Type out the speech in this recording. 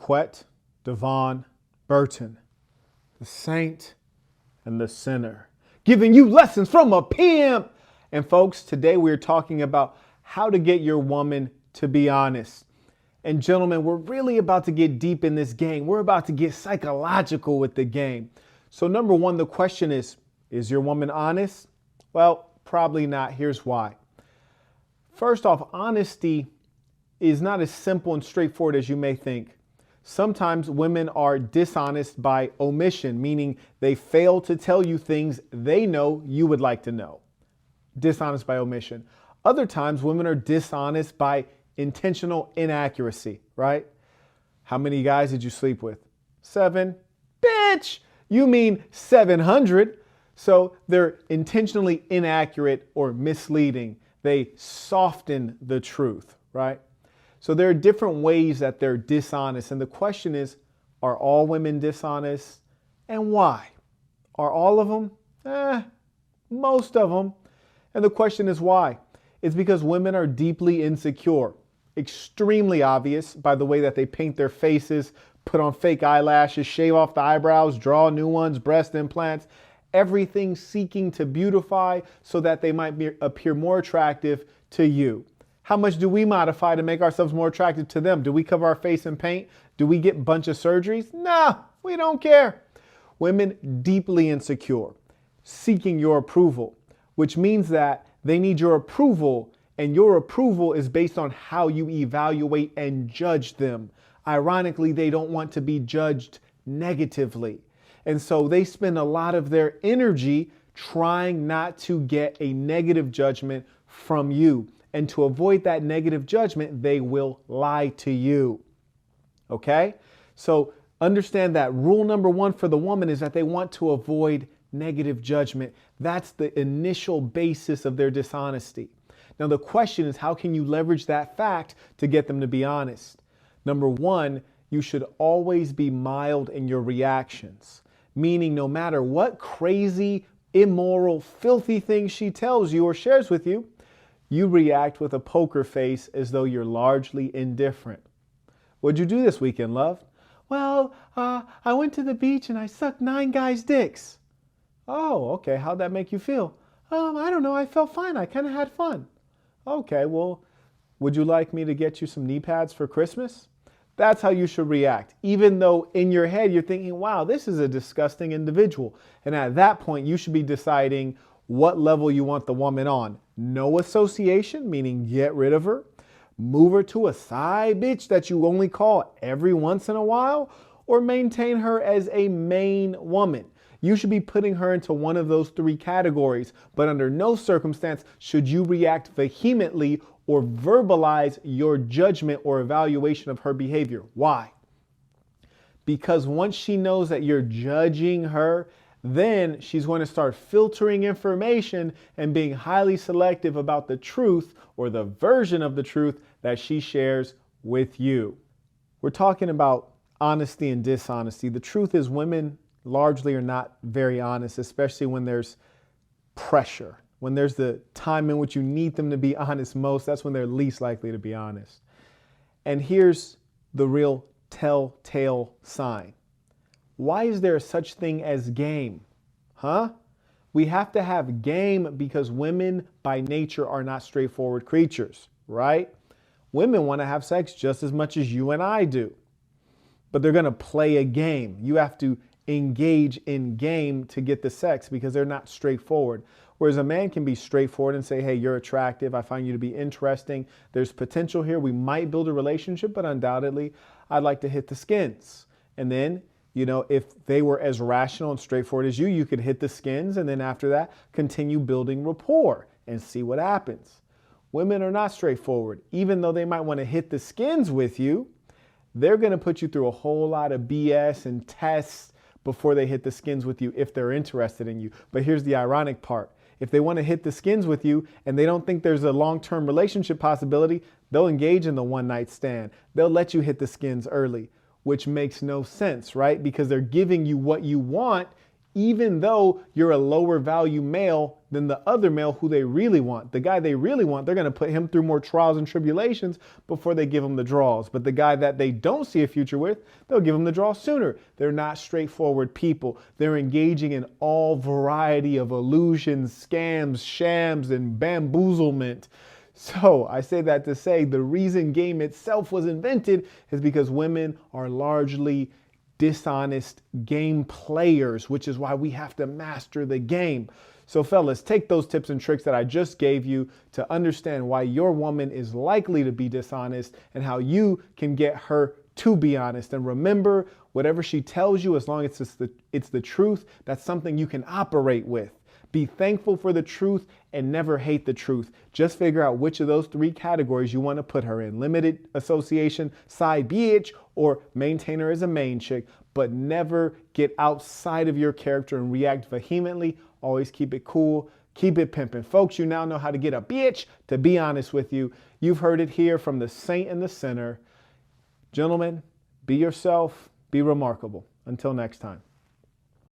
Marquette, Devon, Burton, the saint and the sinner, giving you lessons from a pimp. And folks, today we're talking about how to get your woman to be honest. And gentlemen, we're really about to get deep in this game. We're about to get psychological with the game. So number one, the question is your woman honest? Well, probably not. Here's why. First off, honesty is not as simple and straightforward as you may think. Sometimes women are dishonest by omission, meaning they fail to tell you things they know you would like to know. Dishonest by omission. Other times, women are dishonest by intentional inaccuracy, right? How many guys did you sleep with? 7? Bitch, you mean 700. So they're intentionally inaccurate or misleading. They soften the truth, right? So there are different ways that they're dishonest. And the question is, are all women dishonest? And why? Are all of them? Most of them. And the question is why? It's because women are deeply insecure. Extremely obvious by the way that they paint their faces, put on fake eyelashes, shave off the eyebrows, draw new ones, breast implants, everything seeking to beautify so that they might appear more attractive to you. How much do we modify to make ourselves more attractive to them? Do we cover our face in paint? Do we get a bunch of surgeries? No, we don't care. Women deeply insecure, seeking your approval, which means that they need your approval, and your approval is based on how you evaluate and judge them. Ironically, they don't want to be judged negatively. And so they spend a lot of their energy trying not to get a negative judgment from you. And to avoid that negative judgment, they will lie to you. Okay? So understand that rule number one for the woman is that they want to avoid negative judgment. That's the initial basis of their dishonesty. Now, the question is, how can you leverage that fact to get them to be honest? Number one, you should always be mild in your reactions, meaning no matter what crazy, immoral, filthy thing she tells you or shares with you, you react with a poker face as though you're largely indifferent. What'd you do this weekend, love? Well, I went to the beach and I sucked 9 guys' dicks. Oh, okay. How'd that make you feel? I don't know. I felt fine. I kind of had fun. Okay, well, would you like me to get you some knee pads for Christmas? That's how you should react, even though in your head you're thinking, wow, this is a disgusting individual. And at that point, you should be deciding what level you want the woman on. No association, meaning get rid of her. Move her to a side bitch that you only call every once in a while, or maintain her as a main woman. You should be putting her into one of those 3 categories, but under no circumstance should you react vehemently or verbalize your judgment or evaluation of her behavior. Why? Because once she knows that you're judging her, then she's going to start filtering information and being highly selective about the truth or the version of the truth that she shares with you. We're talking about honesty and dishonesty. The truth is women largely are not very honest, especially when there's pressure. When there's the time in which you need them to be honest most, that's when they're least likely to be honest. And here's the real telltale sign. Why is there such thing as game? We have to have game because women by nature are not straightforward creatures, right? Women want to have sex just as much as you and I do, but they're going to play a game. You have to engage in game to get the sex because they're not straightforward. Whereas a man can be straightforward and say, hey, you're attractive. I find you to be interesting. There's potential here. We might build a relationship, but undoubtedly I'd like to hit the skins. And then, if they were as rational and straightforward as you could hit the skins. And then after that, continue building rapport and see what happens. Women are not straightforward. Even though they might want to hit the skins with you, they're going to put you through a whole lot of BS and tests before they hit the skins with you if they're interested in you. But here's the ironic part. If they want to hit the skins with you and they don't think there's a long-term relationship possibility, they'll engage in the one-night stand. They'll let you hit the skins early, which makes no sense, right? Because they're giving you what you want, even though you're a lower value male than the other male who they really want. The guy they really want, they're going to put him through more trials and tribulations before they give him the draws. But the guy that they don't see a future with, they'll give him the draw sooner. They're not straightforward people. They're engaging in all variety of illusions, scams, shams, and bamboozlement. So I say that to say the reason game itself was invented is because women are largely dishonest game players, which is why we have to master the game. So fellas, take those tips and tricks that I just gave you to understand why your woman is likely to be dishonest and how you can get her to be honest. And remember, whatever she tells you, as long as it's the truth, that's something you can operate with. Be thankful for the truth and never hate the truth. Just figure out which of those 3 categories you want to put her in. Limited association, side bitch, or maintain her as a main chick. But never get outside of your character and react vehemently. Always keep it cool. Keep it pimping. Folks, you now know how to get a bitch to be honest with you. You've heard it here from the saint and the sinner. Gentlemen, be yourself. Be remarkable. Until next time.